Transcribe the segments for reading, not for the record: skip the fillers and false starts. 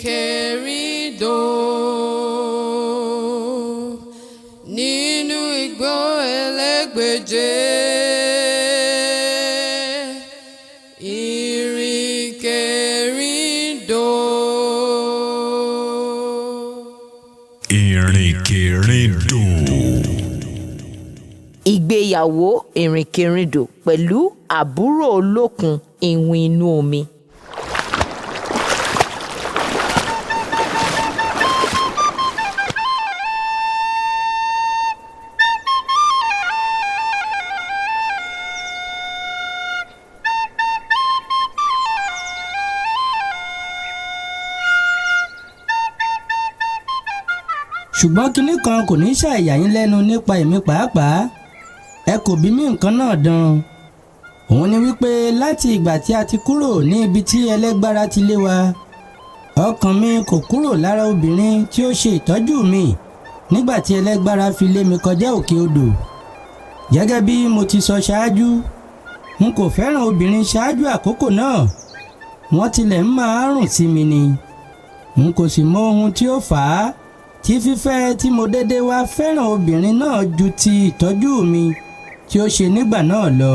Ìrìnkèrindò nínú igbó elégbèje. Ìrìnkèrindò. Ìrìnkèrindò. Ìgbéyàwó ìrìnkèrindò pẹ̀lú àbúrò olókun ìwìn inú omi. ṣùgbọ́n kinní kan kò ní ṣàìyà yín lẹ́nu nípa èmi pàápàá ẹ kò bí mí nǹkan náà dán òun ni wípé láti ìgbà tí a ti kúrò ní ibi tí ẹlẹ́gbára ti lé wa ọkàn mi kò kúrò lára obìnrin tí ó ṣe ìtọ́jú mi nígbà tí ẹlẹ́gbára fi lé mi kọjá òkè odò gẹ́gẹ́ bí mo ti sọ ṣáájú n kò fẹ́ràn obìnrin ṣáájú àkókò náà wọ́n tilẹ̀ ń máa rùn sí mi ni n kò sì mọ ohun tí ó fà á tí fífẹ́ tí mo dédé wá fẹ́ràn obìnrin náà ju ti ìtọ́jú mi tí ó ṣe nígbà náà lọ.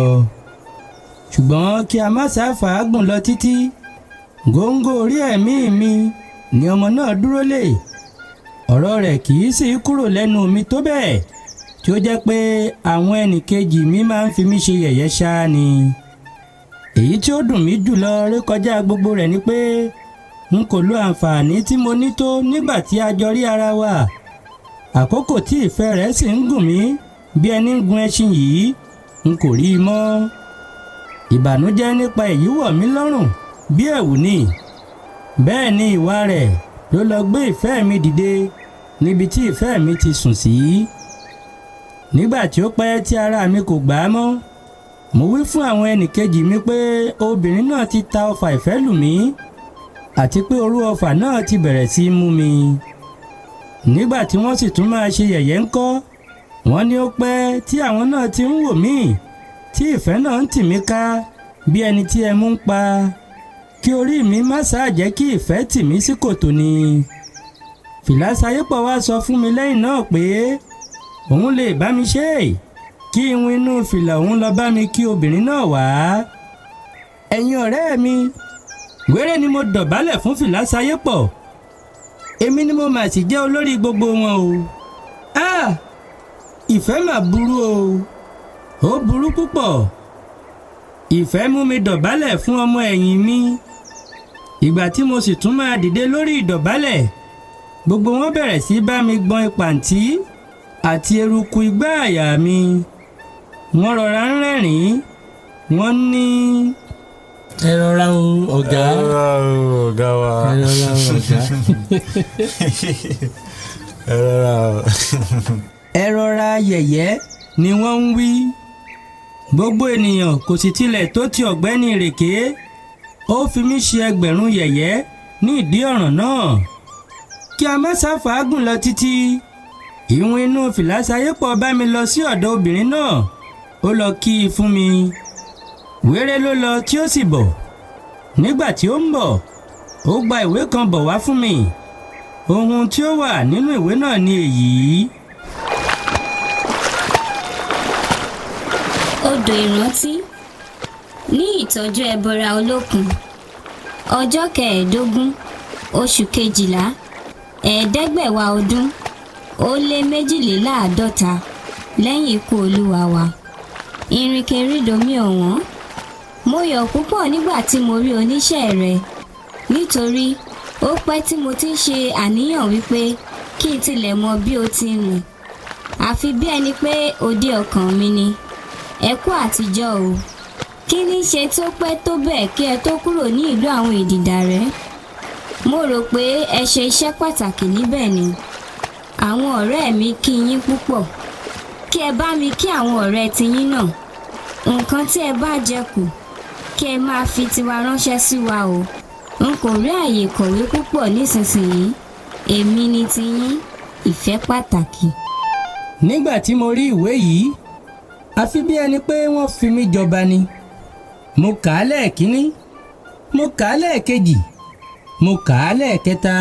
ṣùgbọ́n kí a má ṣàfàágùn lọ títí góńgó orí ẹ̀mí mi ni ọmọ náà dúró lé ọ̀rọ̀ rẹ̀ kì í sì kúrò lẹ́nu mi tó bẹ́ẹ̀ tí ó jẹ́ pé àwọn ẹnìkejì mi máa ń fi mí ṣe yẹ̀yẹ́ ṣáá ni. èyí tí ó dùn mí jùlọ rékọjá gbogbo rẹ̀ ni pé n kò lo àǹfààní tí mo ní tó nígbà tí a jọ rí ara wa àkókò tí ìfẹ́ rẹ̀ sì ń gùn mí bí ẹni ń gun ẹṣin yìí n kò rí i mọ́ ìbànújẹ́ nípa èyí wọ̀ mí lọ́rùn bí ẹ̀wù ni bẹ́ẹ̀ ni ìwà rẹ̀ ló lọ gbé ìfẹ́ mi dìde níbi tí ìfẹ́ mi ti sùn sí nígbà tí ó pẹ́ tí ara mi kò gbà á mọ́ mo wí fún àwọn ẹnìkejì mi pé obìnrin náà ti ta ọfà ìfẹ́ lù mí àti pé orú ọfà náà ti bẹ̀rẹ̀ sí í mú mi. nígbà tí wọ́n sì tún máa ṣe yẹ̀yẹ́ ńkọ́ wọ́n ní ó pẹ́ tí àwọn náà ti ń wò mí tí ìfẹ́ náà ń tì mí ká bí ẹni tí ẹmu ń pa kí orí mi má ṣáà jẹ́ kí ìfẹ́ tì mí sí kòtò ni. Fìlásayépọ̀ wá sọ fún mi lẹ́yìn náà pé òun lè bá mi ṣe é kí ìwìn inú fìlà òun lọ bá mi kí obìnrin náà wá. ẹ̀yin ọ̀rẹ́ mi wéré ni mo dọ̀bálẹ̀ fún Fìlásayépọ̀ èmi ni mo mà sì jẹ́ olórí gbogbo wọn o. ìfẹ́ mà burú o ó burú púpọ̀. ìfẹ́ mú mi dọ̀bálẹ̀ fún ọmọ ẹ̀yìn mi ìgbà tí mo sì tún máa dìde lórí ìdọ̀bálẹ̀ gbogbo wọn bẹ̀rẹ̀ sí bá mi gbọn ìpàǹtí àti eruku igbá àyà mi wọ́n rọra ń rẹ́rìn-ín wọ́n ní. ẹ rọra o ọ̀gá. ẹ rọra o ọ̀gá wa. ẹ rọra o ọ̀gá. ẹ rọra o. ẹ rọra yẹ̀yẹ́ ni wọ́n ń wí. gbogbo ènìyàn kò sì tilẹ̀ tó ti ọ̀gbẹ́ni Ìrèké ó fi mí ṣe ẹgbẹ̀rún yẹ̀yẹ́ ní ìdí ọ̀ràn náà. kí a má ṣàfàágùn lọ títí ìwìn inú Fìlásayépọ̀ bá mi lọ sí ọ̀dọ̀ obìnrin náà ó lọ kí i fún mi. wéré ló lọ tí ó sì bọ̀ nígbà tí ó ń bọ̀ ó gba ìwé kan bọ̀ wá fún mi ohun tí ó wà nínú ìwé náà ni èyí. Odò ìrántí ní ìtọ́jú ẹbọra olókun ọjọ́ 15 oṣù kejìlá 552 lẹ́yìn ikú olúwa wa. Ìrìnkèrindò mi ọ̀wọ́n mo yọ̀ púpọ̀ nígbà tí mo rí oníṣẹ́ rẹ nítorí ó pẹ́ tí mo ti ń ṣe àníyàn wípé kí n tilẹ̀ mọ bí o ti ń rìn àfi bí ẹni pé òde ọkàn mi ni. ẹ kú àtijọ́ o kí ní ṣe tó pẹ́ tó bẹ́ẹ̀ kí ẹ tó kúrò ní ìlú àwọn ìdìdà rẹ. mo rò pé ẹ ṣe iṣẹ́ pàtàkì níbẹ̀ ni. àwọn ọ̀rẹ́ mi kí yín púpọ̀ kí ẹ bá mi kí àwọn ọ̀rẹ́ tiyín náà. nǹkan tí ẹ bá jẹ kù kí ẹ máa fi tiwa ránṣẹ́ sí wa o. n kò rí àyè kọ̀wé púpọ̀ nísinsìnyí èmi ni tiyín ìfẹ́ pàtàkì. nígbà tí mo rí ìwé yìí àfi bí ẹni pé wọ́n fi mí jọba ni. mo kà á lẹ́ẹ̀kínní mo kà á lẹ́ẹ̀kejì mo kà á lẹ́ẹ̀kẹta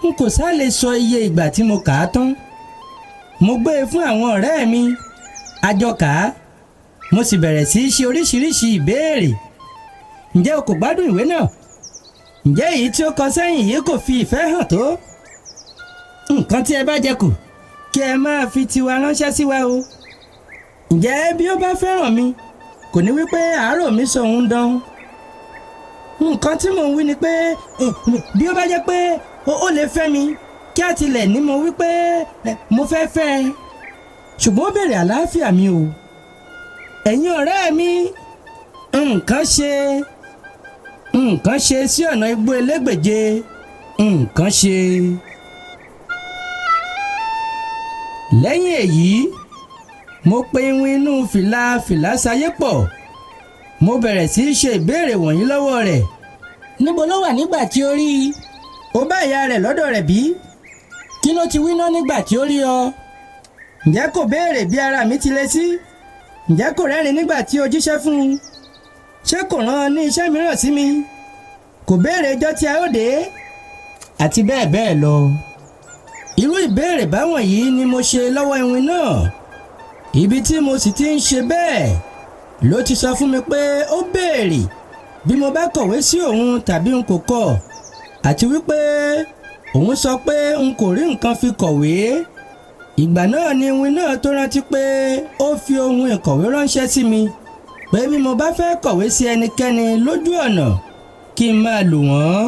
n kò sá lè sọ iye ìgbà tí mo kà á tán. mo gbé e fún àwọn ọ̀rẹ́ mi a jọ kà á mo sì bẹ̀rẹ̀ sí í ṣe oríṣiríṣi ìbéèrè. ǹjẹ́ o kò gbádùn ìwé náà? ǹjẹ́ èyí tí ó kọ sẹ́yìn yìí kò fi ìfẹ́ hàn tó? nǹkan tí ẹ bá jẹ kù kí ẹ máa fi tiwa ránṣẹ́ sí wa o. ǹjẹ́ bí ó bá fẹ́ràn mi kò ní wípé àárò mi sọ òun dán. nǹkan tí mò ń wí ni pé bí ó bá jẹ́ pé ó lè fẹ́ mi kí á tilẹ̀ ní mo wípé mo fẹ́ fẹ́ ẹ. ṣùgbọ́n ó béèrè àlàáfíà mi o. ẹ̀yin ọ̀rẹ́ mi nǹkan ṣe sí ọ̀nà igbó elégbèje nǹkan ṣe. lẹ́yìn èyí mo pe iwin inú fìlà sayé pọ̀ mo bẹ̀rẹ̀ sí í ṣe ìbéèrè wọ̀nyí lọ́wọ́ rẹ̀. níbo ló wà nígbà tí ó rí i? ó bá ìyá rẹ̀ lọ́dọ̀ rẹ̀ bí? kí ló ti wí ná nígbà tí ó rí ọ? ǹjẹ́ kò béèrè bí ara mi ti le sí? ǹjẹ́ kò rẹ́rìn nígbà tí o jíṣẹ́ fún un? ṣé kò rán ní iṣẹ́ mìíràn sí mi? kò béèrè ọjọ́ tí a ó dé? àti bẹ́ẹ̀ bẹ́ẹ̀ lọ. irú ìbéèrè báwọn yìí ni mo ṣe lọ́wọ́ iwin náà. ibi tí mo sì ti ń ṣe bẹ́ẹ̀ ló ti sọ fún mi pé ó béèrè bí mo bá kọ̀wé sí òun tàbí n kò kọ, àti wípé òun sọ pé n kò rí nǹkan fi kọ̀wé. ìgbà náà ni iwin náà tó rántí pé ó fi ohun ìkọ̀wé ránṣẹ́ sí mi pé bí mo bá fẹ́ kọ̀wé sí ẹnikẹ́ni lójú ọ̀nà kí n máa lò wọ́n.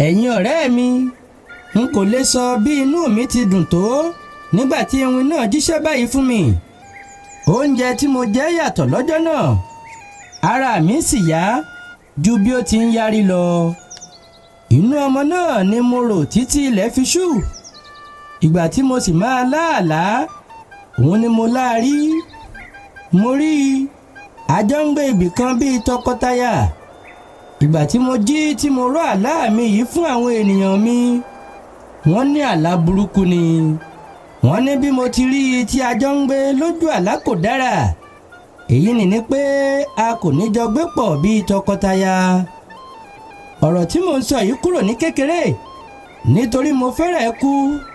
ẹ̀yin ọ̀rẹ́ mi, n kò lè sọ bí inú mi ti dùn tó nígbà tí iwin náà jíṣẹ́ báyìí fún mi. oúnjẹ tí mo jẹ yàtọ̀ lọ́jọ́ náà, ara mi sì yá ju bí ó ti ń yárí lọ. inú ọmọ náà ni mo rò títí ilẹ̀ fi ṣú. ìgbà tí mo sì máa láàlá òun ni mo láàrí. mo rí i a jọ ń gbé ibì kan bíi tọkọtaya. ìgbà tí mo jí tí mo rọ àlá mi yìí fún àwọn ènìyàn mi, wọ́n ní àlá burúkú ni. wọ́n ní bí mo ti rí i tí a jọ ń gbé lójú àlá kò dára. èyí ni pé a kò ní jọ gbé pọ̀ bíi tọkọtaya. ọ̀rọ̀ tí mò ń sọ yìí kúrò ní kékeré nítorí mo fẹ́rẹ̀ kú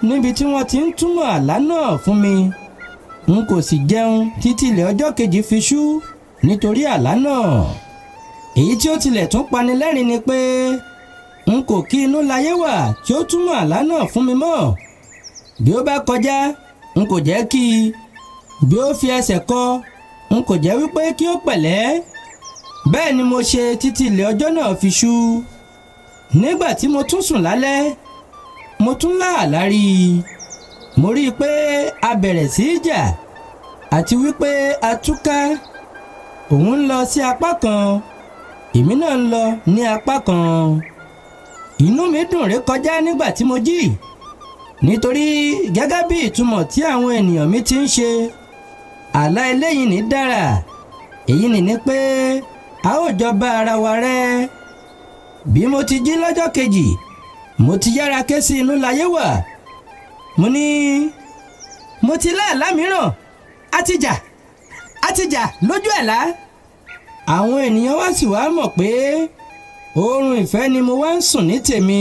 níbi tí wọ́n ti ń túmọ̀ àlá náà fún mi. n kò sì jẹun títí ilẹ̀ ọjọ́ kejì fi ṣú nítorí àlá náà. èyí tí ó tilẹ̀ tún pani lẹ́rìn ni pé n kò kí inú láyé wà tí ó túmọ̀ àlá náà fún mi mọ́. bí ó bá kọjá n kò jẹ́ kí i. bí ó fi ẹsẹ̀ kọ n kò jẹ́ wípé kí ó pẹ̀lẹ́. bẹ́ẹ̀ ni mo ṣe títí ilẹ̀ ọjọ́ náà fi ṣú. nígbà tí mo tún sùn lálẹ́ mo tún lá àlá rí i. mo rí i pé a bẹ̀rẹ̀ sí í jà àti wípé a túká. òun ń lọ sí apá kan, èmi náà ń lọ ní apá kan. inú mi dùn rékọjá nígbà tí mo jí, nítorí gẹ́gẹ́ bí ìtumọ̀ tí àwọn ènìyàn mi ti ń ṣe, àlá eléyìí ní dára. èyí ni pé a ó jọ bá ara wa rẹ́. bí mo ti jí lọ́jọ́ kejì mo ti yára ké sí inú láyé wà. mo ní mo ti lá àlá mìíràn, a ti jà lójú àlá. àwọn ènìyàn wá sì wá mọ̀ pé oorun ìfẹ́ ni mo wá ń sùn ní tèmi.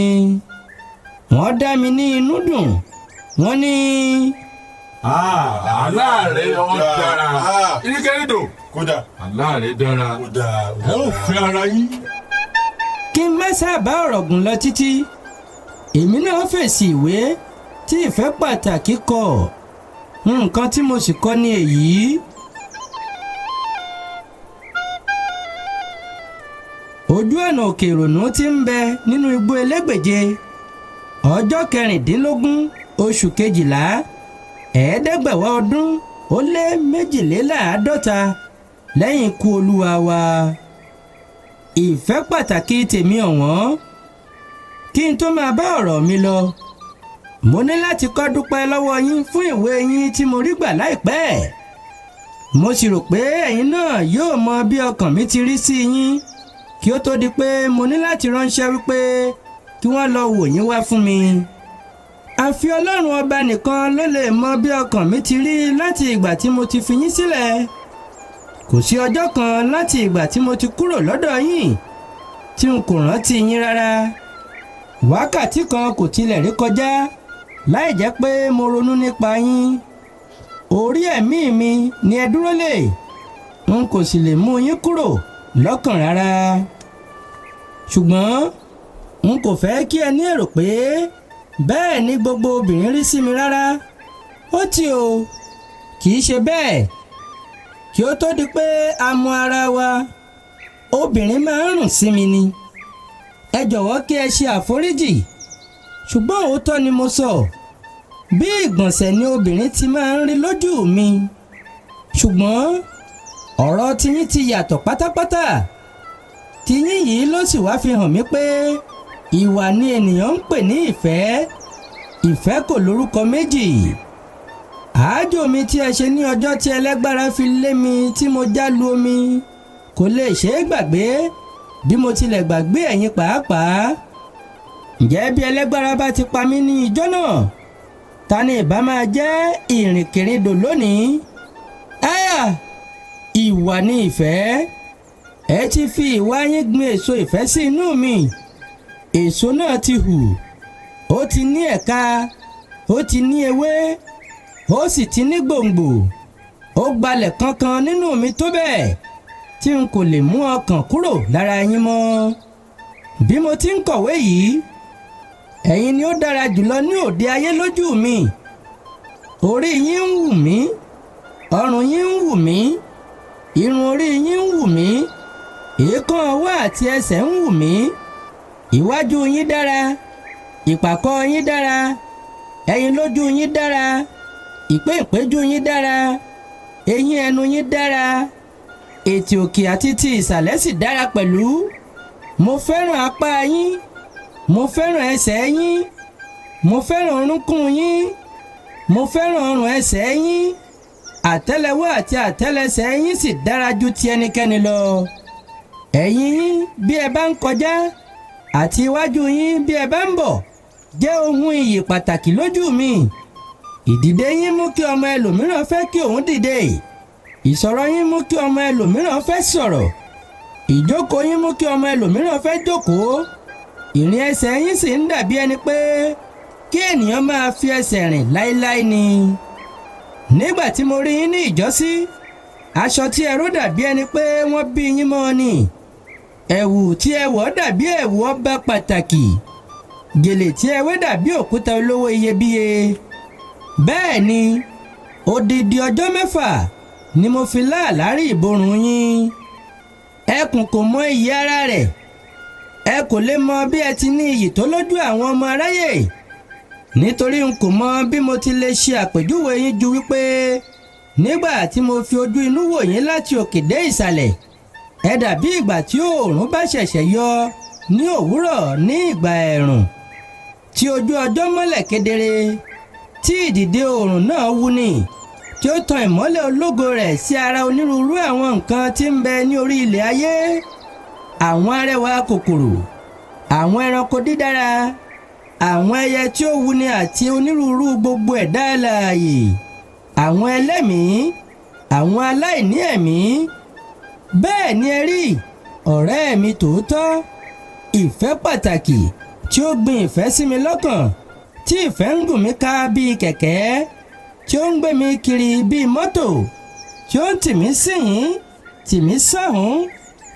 wọ́n dá mi ní inú dùn. wọ́n ní. àlá rẹ̀ ó dára. Ìríkẹ́rídò. kódà. àlá rẹ̀ dára. kódà. ẹ ó fẹ́ ara yín. kí n má sábà ọ̀rọ̀ gùn lọ títí, èmi náà fèsì ìwé tí ìfẹ́ pàtàkì kọ. nǹkan tí mo sì kọ ní èyí. ojú ọ̀nà òkè ìrònú tí ń bẹ nínú igbó elégbèje, ọjọ́ 16 oṣù kejìlá 1552 lẹ́yìn ikú olúwa wa. ìfẹ́ pàtàkì tèmi ọ̀wọ́n. kí n tó máa bá ọ̀rọ̀ mi lọ, mo ní láti kọ́ dúpẹ́ lọ́wọ́ yín fún ìwé yín tí mo rí gbà láìpẹ́. mo sì rò pé ẹ̀yin náà yóò mọ bí ọkàn mi ti rí sí yín kí ó tó di pé mo ní láti ránṣẹ́ wípé kí wọ́n lọ wò yín wá fún mi. àfi ọlọ́run ọba nìkan ló lè mọ bí ọkàn mi ti rí láti ìgbà tí mo ti fi yín sílẹ̀. kò sí ọjọ́ kan láti ìgbà tí mo ti kúrò lọ́dọ̀ yín tí n kò rántí yín rárá. Wákàtí kan kò tilẹ̀ rí kọjá láì jẹ́ pé mo ronú nípa yín. Orí ẹ̀mí mi ni ẹ dúró lé, n kò sì lè mú yín kúrò lọ́kàn rárá. Ṣùgbọ́n n kò fẹ́ kí ẹ ní èrò pé bẹ́ẹ̀ ni gbogbo obìnrin rí sí mi rárá. Ó ti o, kì í ṣe bẹ́ẹ̀. Kí ó tó di pé a mọ ara wa, obìnrin máa ń rùn sí mi ni. Ẹ jọ̀wọ́ kí ẹ ṣe àforíjì. Ṣùgbọ́n òótọ́ ni mo sọ. Bí ìgbọ̀nsẹ̀ ni obìnrin ti máa ń rí lójú mi. Ṣùgbọ́n ọ̀rọ̀ tiyín ti yàtọ̀ pátápátá. Tiyín yìí ló sì wá fi hàn mí pé ìwà ni ènìyàn ń pè ní ìfẹ́. Ìfẹ́ kò lórúkọ méjì. Àájò mi tí ẹ ṣe ní ọjọ́ tí ẹlẹ́gbára fi lé mi tí mo já lu omi kò lè ṣe é gbàgbé bí mo tilẹ̀ gbàgbé ẹ̀yin pàápàá. Ǹjẹ́ bí ẹlẹ́gbára bá ti pa mí ní ijọ́ náà, ta ni ìbá máa jẹ́ ìrìnkèrindò lónìí? Ìwà ni ìfẹ́. Ẹ ti fi ìwà yín gbin èso ìfẹ́ sí inú mi. Èso náà ti hù, ó ti ní ẹ̀ka, ó ti ní ewé, ó sì ti ní gbòǹgbò. Ó gbalẹ̀ kankan nínú mi tó bẹ́ẹ̀ tí n kò lè mú ọkàn kúrò lára yín mọ́. Bí mo ti ń kọ̀wé yìí, ẹ̀yin ni ó dára jùlọ ní òde ayé lójú mi. Orí yín ń wù mí, ọrùn yín ń wù mí, irun orí yín ń wù mí, èékán ọwọ́ àti ẹsẹ̀ ń wù mí. Iwájú yín dára, ìpàkọ́ yín dára, ẹ̀yìn lójú yín dára, ìpéǹpéjú yín dára, eyín ẹnu yín dára, ètè òkè àti ti ìsàlẹ̀ sì dára pẹ̀lú. Mo fẹ́ràn apá yín, mo fẹ́ràn ẹsẹ̀ yín, mo fẹ́ràn orúnkún yín, mo fẹ́ràn ọrùn ẹsẹ̀ yín. Àtẹ́lẹwọ́ àti àtẹ́lẹsẹ̀ yín sì dára ju ti ẹnikẹ́ni lọ. Ẹ̀yìn yín bí ẹ bá ń kọjá àti iwájú yín bí ẹ bá ń bọ̀ jẹ́ ohun iyì pàtàkì lójú mi. Ìdìde yín mú kí ọmọ ẹlòmíràn fẹ́ kí òun dìde. Ìsọ̀rọ̀ yín mú kí ọmọ ẹlòmíràn fẹ́ sọ̀rọ̀. Ìjókòó yín mú kí ọmọ ẹlòmíràn fẹ́ jókòó. Ìrìn ẹsẹ̀ yín sì ń dàbí ẹni pé kí ènìyàn máa fi ẹsẹ̀ rìn láéláé ni. Nígbà tí mo rí yín ní ìjọ́sí, aṣọ tí ẹ ró dàbí ẹni pé wọ́n bí yín mọ́ ni. Ẹ̀wù tí ẹ wọ̀ dàbí ẹ̀wù ọba pàtàkì. Gèlè tí ẹ wé dàbí òkúta olówó iyebíye. Bẹ́ẹ̀ ni, odidi ọjọ́ 6 ni mo fi láàlárí ìborùn yín. Ẹkùn kò mọ iyì ara rẹ̀. Ẹ kò lè mọ bí ẹ ti ní iyì tó lójú àwọn ọmọ aráyè. Nítorí n kò mọ bí mo ti lè ṣe àpèjúwe yín ju wípé nígbà tí mo fi ojú inú wò yín láti òkè dé ìsàlẹ̀, ẹ dàbí ìgbà tí oòrùn bá ṣẹ̀ṣẹ̀ yọ ní òwúrọ̀ ní ìgbà ẹ̀rùn, tí ojú ọjọ́ mọ́lẹ̀ kedere, tí ìdìde oòrùn náà wúni, tí ó tan ìmọ́lẹ̀ ológo rẹ̀ sí ara onírúurú àwọn nǹkan tí ń bẹ ní orí ilẹ̀ ayé. Àwọn arẹwà kòkòrò, àwọn ẹranko dídára, àwọn ẹyẹ tí ó wuni àti onírúurú gbogbo ẹ̀dá alààyè, àwọn ẹlẹ́mìí, àwọn aláìní ẹ̀mí. Bẹ́ẹ̀ ni ẹ rí, ọ̀rẹ́ mi tòótọ́. Ìfẹ́ pàtàkì tí ó gbin ìfẹ́ sí mi lọ́kàn, tí ìfẹ́ ń gùn mí ká bíi kẹ̀kẹ́, tí ó ń gbé mi kiri bíi mọ́tò, tí ó ń tì mí síhìn, tì mí sọ́hùn,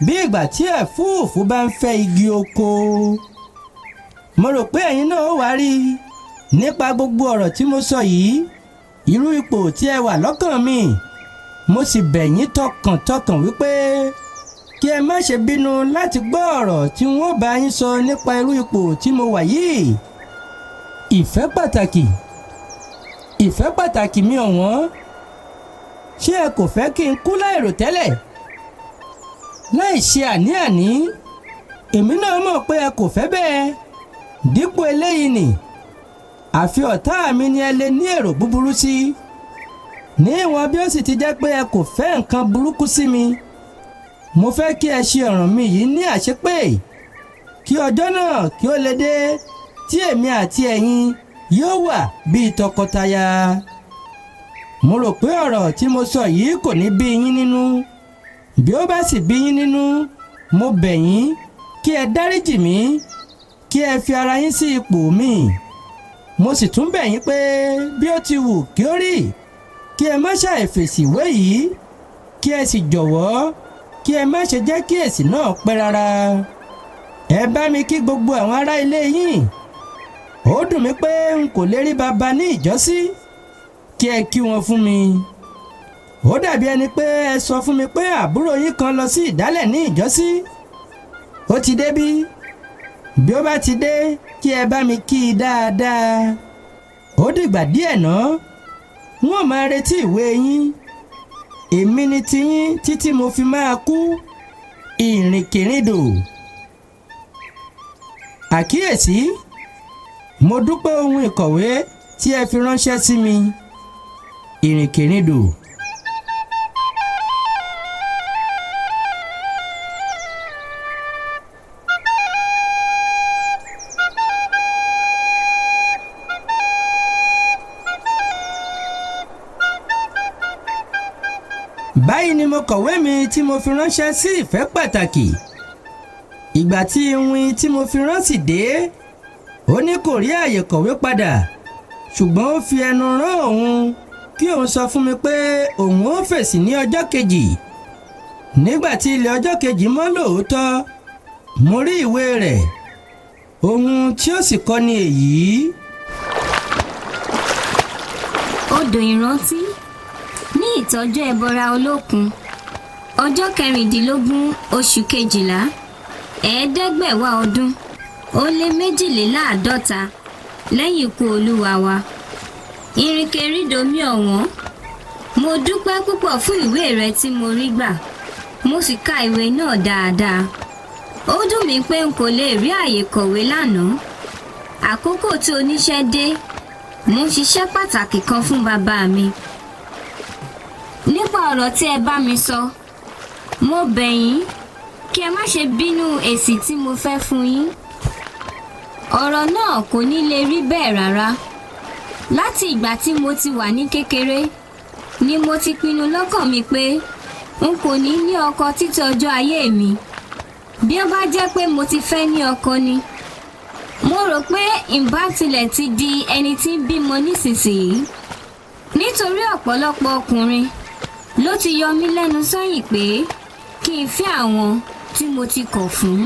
bí ìgbà tí ẹ̀fúùfù bá ń fẹ́ igi oko. Mo rò pé ẹ̀yin náà ó wá rí nípa gbogbo ọ̀rọ̀ tí mo sọ yìí, irú ipò tí ẹ wà lọ́kàn mi. Mo sì bẹ̀ yín tọkàntọkàn wípé kí ẹ má ṣe bínú láti gbọ́ ọ̀rọ̀ tí wọ́n bá yín sọ nípa irú ipò tí mo wà yìí. Ìfẹ́ pàtàkì, ìfẹ́ pàtàkì mi ọ̀wọ́n. Ṣé ẹ kò fẹ́ kí n kú láìrò tẹ́lẹ̀? Láì ṣe àní-àní, èmi náà mọ̀ pé ẹ kò fẹ́ bẹ́ẹ̀. Dípò eléyìí ni, àfi ọ̀tá mi ni ẹ lè ní èrò búburú sí. Ní ìwọ̀n bí ó sì ti jẹ́ pé ẹ kò fẹ́ nǹkan burúkú sí mi, mo fẹ́ kí ẹ ṣe ọ̀ràn mi yìí ní àṣepé, kí ọjọ́ náà kí ó lè dé tí èmi àti ẹ̀yin yóò wà bíi tọkọtaya. Mo rò pé ọ̀rọ̀ tí mo sọ yìí kò ní bí yín nínú. Bí ó bá sì bí yín nínú, mo bẹ̀ yín kí ẹ dáríjì mí kí ẹ fi ara yín sí ipò mi. Mo sì tún bẹ̀ yín pé bí ó ti wù kí ó rí kí ẹ má ṣàì fèsì ìwé yìí kí ẹ sì jọ̀wọ́ kí ẹ má ṣe jẹ́ kí èsì náà pẹ́ rárá. Ẹ bá mi kí gbogbo àwọn ará ilé yín. Ó dùn mí pé n kò lè rí baba ní ìjọ́sí kí ẹ kí wọn fún mi. Ó dàbí ẹni pé ẹ sọ fún mi pé àbúrò yín kan lọ sí ìdálẹ̀ ní ìjọ́sí. Ó ti dé bí? Bí ó bá ti dé kí ẹ bá mi kí i dáadáa. Ó dìgbà díẹ̀ náà wọ́n máa retí ìwé yín. Èmi ni tiyín títí mo fi máa kú. Ìrìnkèrindò. Àkíyèsí, mo dúpẹ́ ohun ìkọ̀wé tí ẹ fi ránṣẹ́ sí mi. Ìrìnkèrindò. Báyìí ni mo kọ̀wé mi tí mo fi ránṣẹ́ sí ìfẹ́ pàtàkì. Ìgbà tí iwin tí mo fi rán sì dé, ó ní kò rí àyè kọ̀wé padà, ṣùgbọ́n ó fi ẹnu rán òun kí òun sọ fún mi pé òun ó fèsì ní ọjọ́ kejì. Nígbà tí ilẹ̀ ọjọ́ kejì mọ́ lóòótọ́, mo rí ìwé rẹ̀. Ohun tí ó sì kọ ni èyí. Odò ìrántí ní ìtọ́jú ẹbọra olókun, ọjọ́ 16 oṣù kejìlá, 500 ọdún ó lé 52 lẹ́yìn ikú Olúwa wa. Ìrìnkèrindò mi ọ̀wọ́n, mo dúpẹ́ púpọ̀ fún ìwé rẹ tí mo rí gbà, mo sì ka ìwé náà dáadáa. Ó dùn mí pé n kò lè rí àyè kọ̀wé lánàá. Àkókò tí oníṣẹ́ dé, mo ń ṣiṣẹ́ pàtàkì kan fún bàbá mi. Nípa ọ̀rọ̀ tí ẹ bá mi sọ, mo bẹ̀ yín kí ẹ má ṣe bínú èsì tí mo fẹ́ fún yín. Ọ̀rọ̀ náà kò ní lè rí bẹ́ẹ̀ rárá. Láti ìgbà tí mo ti wà ní kékeré ni mo ti pinnu lọ́kàn mi pé n kò ní ní ọkọ títí ọjọ́ ayé mi. Bí ó bá jẹ́ pé mo ti fẹ́ ní ọkọ ni, mo rò pé ìbá tilẹ̀ ti di ẹni tí ń bímọ nísinsìnyí. Nítorí ọ̀pọ̀lọpọ̀ ọkùnrin ló ti yọ mí lẹ́nu sẹ́yìn pé kí n fẹ́ àwọn tí mo ti kọ̀ fún.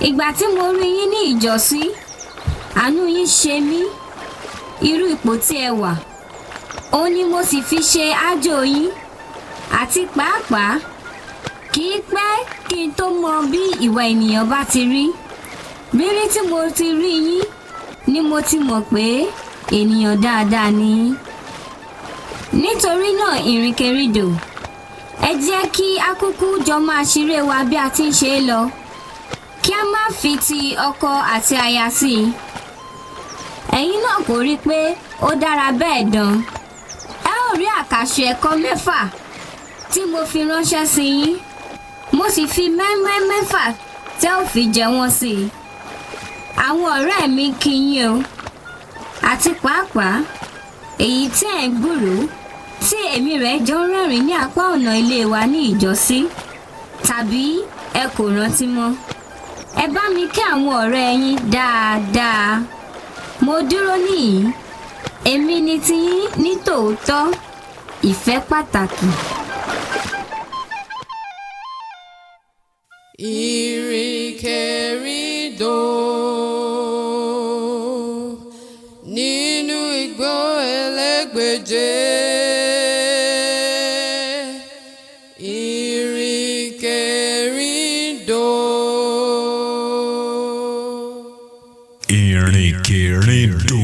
Ìgbà tí mo rí yín ní ìjọ́sí, àánú yín ṣe mí. Irú ipò tí ẹ wà, òun ni mo sì fi ṣe àjò yín. Àti pàápàá, kì í pẹ́ kí n tó mọ bí ìwà ènìyàn bá ti rí. Rírí tí mo ti rí yín ni mo ti mọ̀ pé ènìyàn dáadáa ni yín. Nítorí náà ìrìnkèrindò, ẹ jẹ́ kí a kúkú jọ máa ṣeré wa bí a ti ń ṣe é lọ, kí a má fi ti ọkọ àti aya sí i. Ẹ̀yin náà kò rí pé ó dára bẹ́ẹ̀ dán. Ẹ ó rí àkàṣe ẹ̀kọ́ 6 tí mo fi ránṣẹ́ sí yín. Mo sì fi mẹ́mẹ́ 6 tẹ́ ò fi jẹ wọ́n sí i. Àwọn ọ̀rẹ́ mi kí yín o. Àti pàápàá èyí tí ẹ̀ ń gbúròó tí èmi rẹ̀ jọ ń rẹ́rìn ní apá ọ̀nà ilé wa ní ìjọ́sí. Tàbí ẹ kò rántí mọ́. Ẹ bá mi kí àwọn ọ̀rẹ́ yín dáadáa. Mo dúró níyìn. Èmi ni tiyín ní tòótọ́. Ìfẹ́ pàtàkì. Ìrìnkèrindò nínú igbó elégbèje. Ìrìnkèrindò. Ìrìnkèrindò.